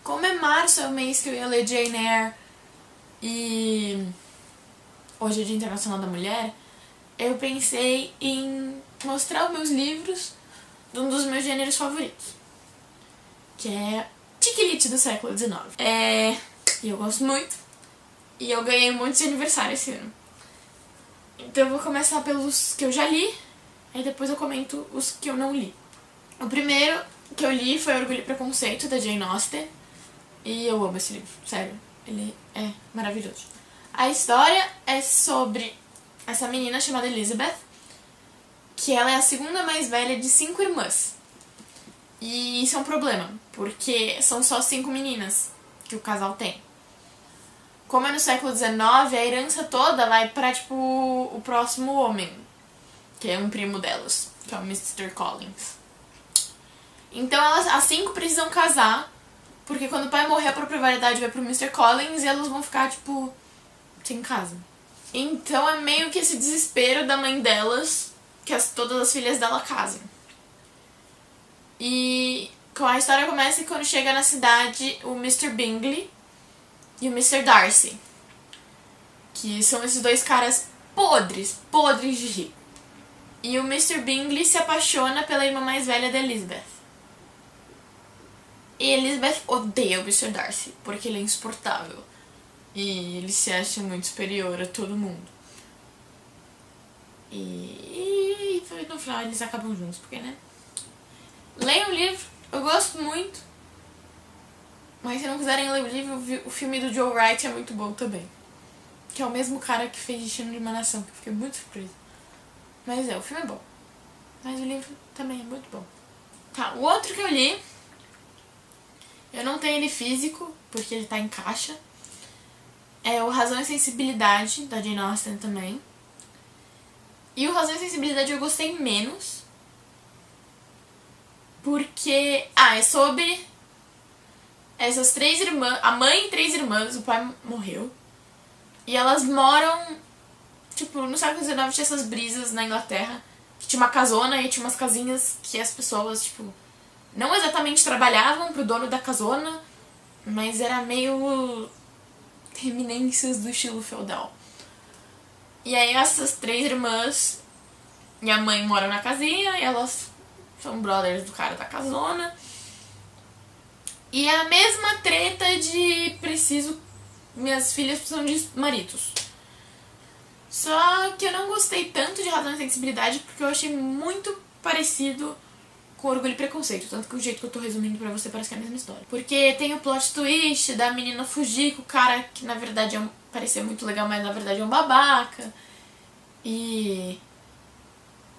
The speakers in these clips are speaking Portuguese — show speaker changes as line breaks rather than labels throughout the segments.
como é março, é o mês que eu ia ler Jane Eyre e hoje é Dia Internacional da Mulher, eu pensei em mostrar os meus livros de um dos meus gêneros favoritos, que é Tiquilite do século XIX. E eu gosto muito, e eu ganhei um monte de aniversário esse ano. Então eu vou começar pelos que eu já li, aí depois eu comento os que eu não li. O primeiro que eu li foi Orgulho e Preconceito, da Jane Austen, e eu amo esse livro, sério, ele é maravilhoso. A história é sobre essa menina chamada Elizabeth, que ela é a segunda mais velha de 5 irmãs. E isso é um problema, porque são só 5 meninas que o casal tem. Como é no século XIX, a herança toda vai pra, tipo, o próximo homem, que é um primo delas, que é o Mr. Collins. Então elas, as 5 precisam casar, porque quando o pai morrer a propriedade vai pro Mr. Collins e elas vão ficar, tipo, sem casa. Então é meio que esse desespero da mãe delas, que todas as filhas dela casem. E a história começa quando chega na cidade o Mr. Bingley e o Mr. Darcy, que são esses dois caras podres de rir. E o Mr. Bingley se apaixona pela irmã mais velha da Elizabeth. E Elizabeth odeia o Mr. Darcy, porque ele é insuportável. E ele se acha muito superior a todo mundo. E no final eles acabam juntos, porque, né? Leiam o livro, eu gosto muito. Mas se não quiserem ler o livro, o filme do Joe Wright é muito bom também. Que é o mesmo cara que fez Destino de uma Nação, que eu fiquei muito surpresa. Mas o filme é bom. Mas o livro também é muito bom. Tá, o outro que eu li, eu não tenho ele físico, porque ele tá em caixa. É o Razão e Sensibilidade, da Jane Austen também. E o Razão e Sensibilidade eu gostei menos. Porque, é sobre essas 3 irmãs, a mãe e 3 irmãs, o pai morreu. E elas moram, tipo, no século XIX tinha essas brisas na Inglaterra, que tinha uma casona e tinha umas casinhas que as pessoas, tipo, não exatamente trabalhavam pro dono da casona, mas era meio reminências do estilo feudal. E aí essas 3 irmãs e a mãe moram na casinha e elas são brothers do cara da casona. E é a mesma treta de minhas filhas precisam de maridos. Só que eu não gostei tanto de Razão e Sensibilidade porque eu achei muito parecido com Orgulho e Preconceito. Tanto que o jeito que eu tô resumindo pra você parece que é a mesma história. Porque tem o plot twist da menina fugir com o cara que na verdade parecia muito legal, mas na verdade é um babaca. E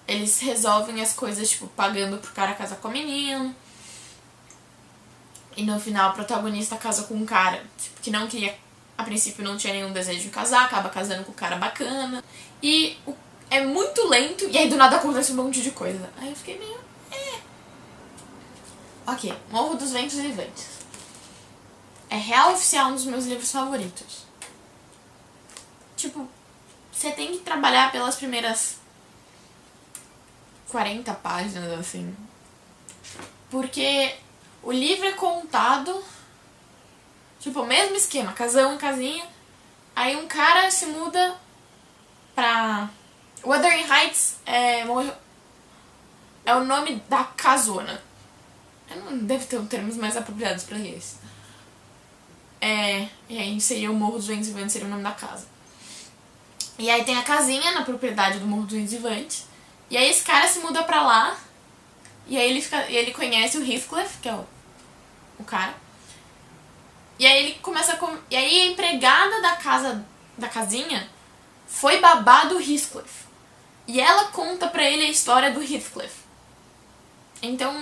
eles resolvem as coisas, tipo, pagando pro cara casar com a menina. E no final a protagonista casa com um cara, tipo, que não queria, a princípio não tinha nenhum desejo de casar, acaba casando com um cara bacana. E é muito lento, e aí do nada acontece um monte de coisa. Aí eu fiquei meio... Ok, Morro dos Ventos Vivantes. É real oficial um dos meus livros favoritos. Tipo, você tem que trabalhar pelas primeiras 40 páginas, assim. Porque o livro é contado, tipo, o mesmo esquema, casão em casinha. Aí um cara se muda pra... Wuthering Heights é o nome da casona. Não deve ter termos mais apropriados pra esse. E aí seria o Morro dos Ventos Vivantes, seria o nome da casa. E aí tem a casinha na propriedade do Morro dos Ventos Vivantes. E aí esse cara se muda pra lá. E aí ele conhece o Heathcliff, que é o cara. E aí ele começa e aí a empregada da casinha foi babá do Heathcliff. E ela conta pra ele a história do Heathcliff. Então,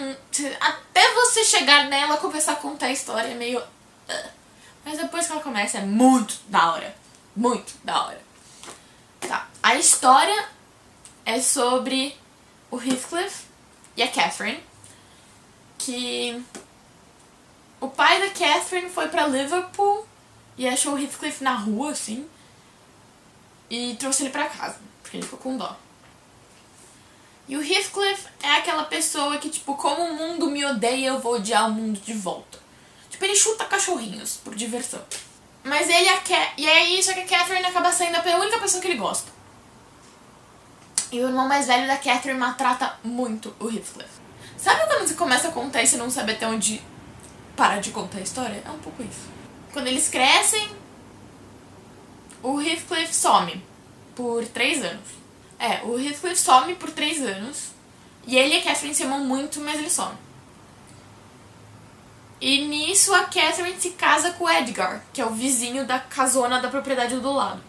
até você chegar nela, começar a contar a história é meio... Mas depois que ela começa é muito da hora. Muito da hora. Tá. A história é sobre o Heathcliff e a Catherine. Que o pai da Catherine foi pra Liverpool e achou o Heathcliff na rua, assim. E trouxe ele pra casa, porque ele ficou com dó. E o Heathcliff é aquela pessoa que, tipo, como o mundo me odeia, eu vou odiar o mundo de volta. Tipo, ele chuta cachorrinhos, por diversão. Mas ele e aí, só que a Catherine acaba sendo a única pessoa que ele gosta. E o irmão mais velho da Catherine maltrata muito o Heathcliff. Sabe quando você começa a contar e você não sabe até onde parar de contar a história? É um pouco isso. Quando eles crescem, o Heathcliff some por 3 anos. O Heathcliff some por 3 anos. E ele e a Catherine se amam muito, mas ele some. E nisso a Catherine se casa com o Edgar, que é o vizinho da casona da propriedade do lado.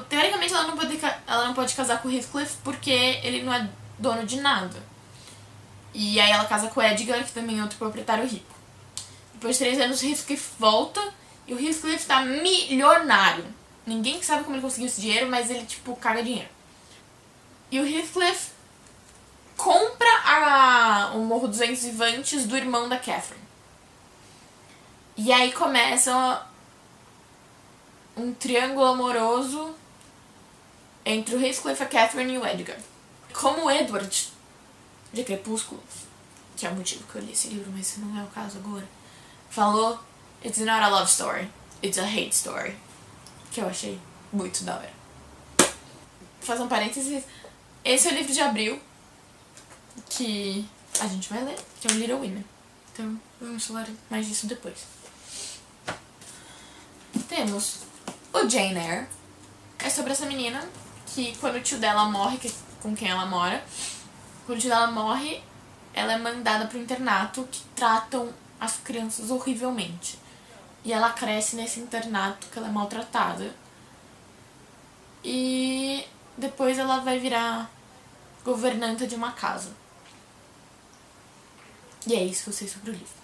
Teoricamente ela não pode casar com o Heathcliff porque ele não é dono de nada. E aí ela casa com o Edgar, que também é outro proprietário rico. Depois de 3 anos o Heathcliff volta e o Heathcliff tá milionário. Ninguém sabe como ele conseguiu esse dinheiro, mas ele tipo caga dinheiro. E o Heathcliff compra o Morro dos Ventos Vivantes do irmão da Catherine. E aí começa um triângulo amoroso entre o Heathcliff, a Catherine e o Edgar. Como o Edward, de Crepúsculo, que é o motivo que eu li esse livro, mas não é o caso agora, falou, it's not a love story, it's a hate story. Que eu achei muito da hora. Vou fazer um parênteses. Esse é o livro de abril que a gente vai ler, que é o Little Women. Então, vamos falar mais disso depois. Temos o Jane Eyre. É sobre essa menina que quando o tio dela morre, com quem ela mora, quando o tio dela morre, ela é mandada pro internato que tratam as crianças horrivelmente. E ela cresce nesse internato que ela é maltratada. E depois ela vai virar governanta de uma casa. E é isso que eu sei sobre o livro.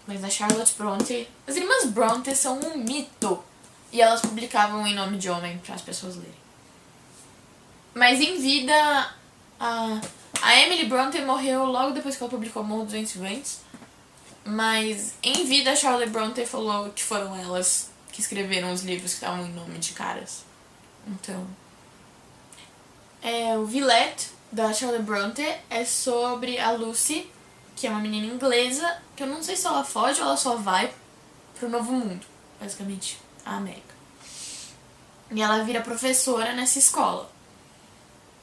Mas a Charlotte Brontë... As irmãs Brontë são um mito. E elas publicavam em nome de homem para as pessoas lerem. Mas em vida... A Emily Brontë morreu logo depois que ela publicou Morro dos Ventos Vivantes. Mas em vida a Charlotte Brontë falou que foram elas que escreveram os livros que estavam em nome de caras. Então... o Villette, da Charlotte Brontë, é sobre a Lucy, que é uma menina inglesa, que eu não sei se ela foge ou ela só vai pro Novo Mundo, basicamente, a América. E ela vira professora nessa escola.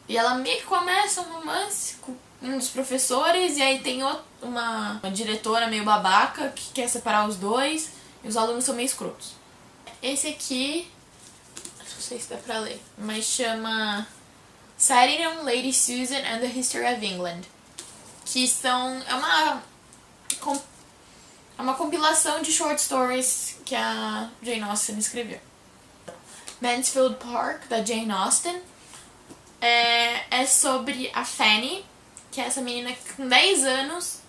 E ela meio que começa um romance com um dos professores, e aí tem uma diretora meio babaca que quer separar os dois, e os alunos são meio escrotos. Esse aqui, não sei se dá pra ler, mas chama Sighting on Lady Susan and the History of England, que é uma compilação de short stories que a Jane Austen escreveu. Mansfield Park, da Jane Austen, é sobre a Fanny, que é essa menina que com 10 anos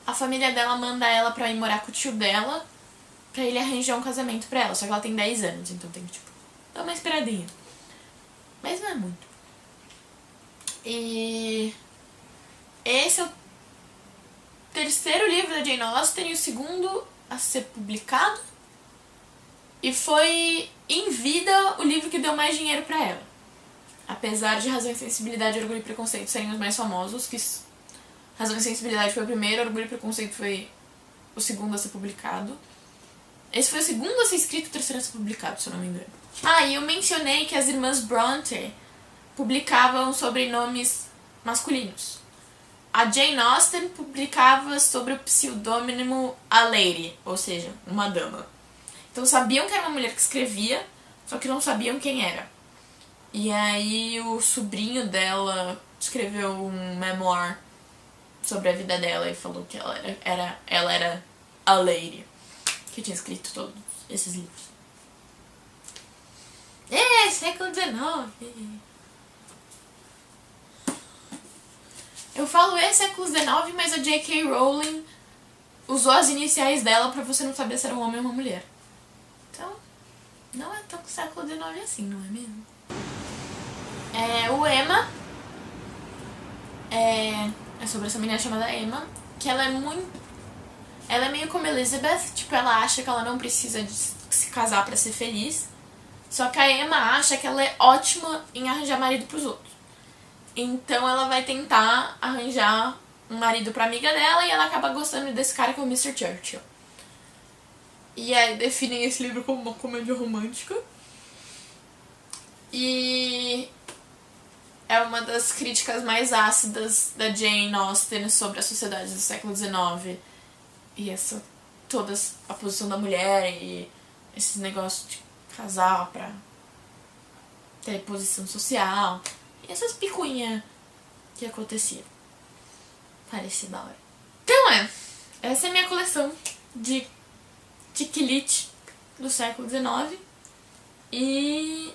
a família dela manda ela pra ir morar com o tio dela pra ele arranjar um casamento pra ela, só que ela tem 10 anos, então tem que tipo dar uma esperadinha, mas não é muito. E esse é o terceiro livro da Jane Austen e o segundo a ser publicado, e foi em vida o livro que deu mais dinheiro pra ela. Apesar de Razão e Sensibilidade e Orgulho e Preconceito serem os mais famosos, que Razão e Sensibilidade foi o primeiro, Orgulho e Preconceito foi o segundo a ser publicado. Esse foi o segundo a ser escrito e o terceiro a ser publicado, se eu não me engano. E eu mencionei que as irmãs Brontë publicavam sobrenomes masculinos. A Jane Austen publicava sobre o pseudônimo A Lady, ou seja, uma dama. Então sabiam que era uma mulher que escrevia, só que não sabiam quem era. E aí o sobrinho dela escreveu um memoir sobre a vida dela e falou que ela era a Lady, que tinha escrito todos esses livros. Século XIX. Eu falo século XIX, mas a J.K. Rowling usou as iniciais dela pra você não saber se era um homem ou uma mulher. Então, não é tão século XIX assim, não é mesmo? O Emma é sobre essa menina chamada Emma, que ela é meio como Elizabeth, tipo, ela acha que ela não precisa de se casar pra ser feliz, só que a Emma acha que ela é ótima em arranjar marido pros outros. Então ela vai tentar arranjar um marido pra amiga dela e ela acaba gostando desse cara que é o Mr. Churchill. E aí definem esse livro como uma comédia romântica. E é uma das críticas mais ácidas da Jane Austen sobre a sociedade do século XIX. E toda a posição da mulher e esses negócios de casal pra ter posição social. E essas picuinhas que aconteciam. Parecia da hora. Então essa é a minha coleção de tiquilite do século XIX. E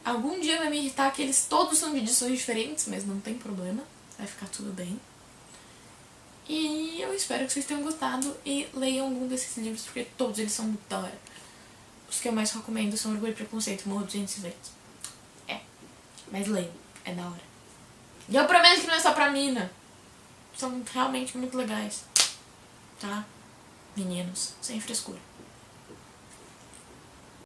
algum dia vai me irritar que eles todos são de edições diferentes, mas não tem problema, vai ficar tudo bem. E eu espero que vocês tenham gostado e leiam algum desses livros, porque todos eles são muito da hora. Os que eu mais recomendo são Orgulho e Preconceito e Morro dos Ventos Verdes. Mas leiam, é da hora. E eu prometo que não é só pra mina. São realmente muito legais. Tá? Meninos, sem frescura.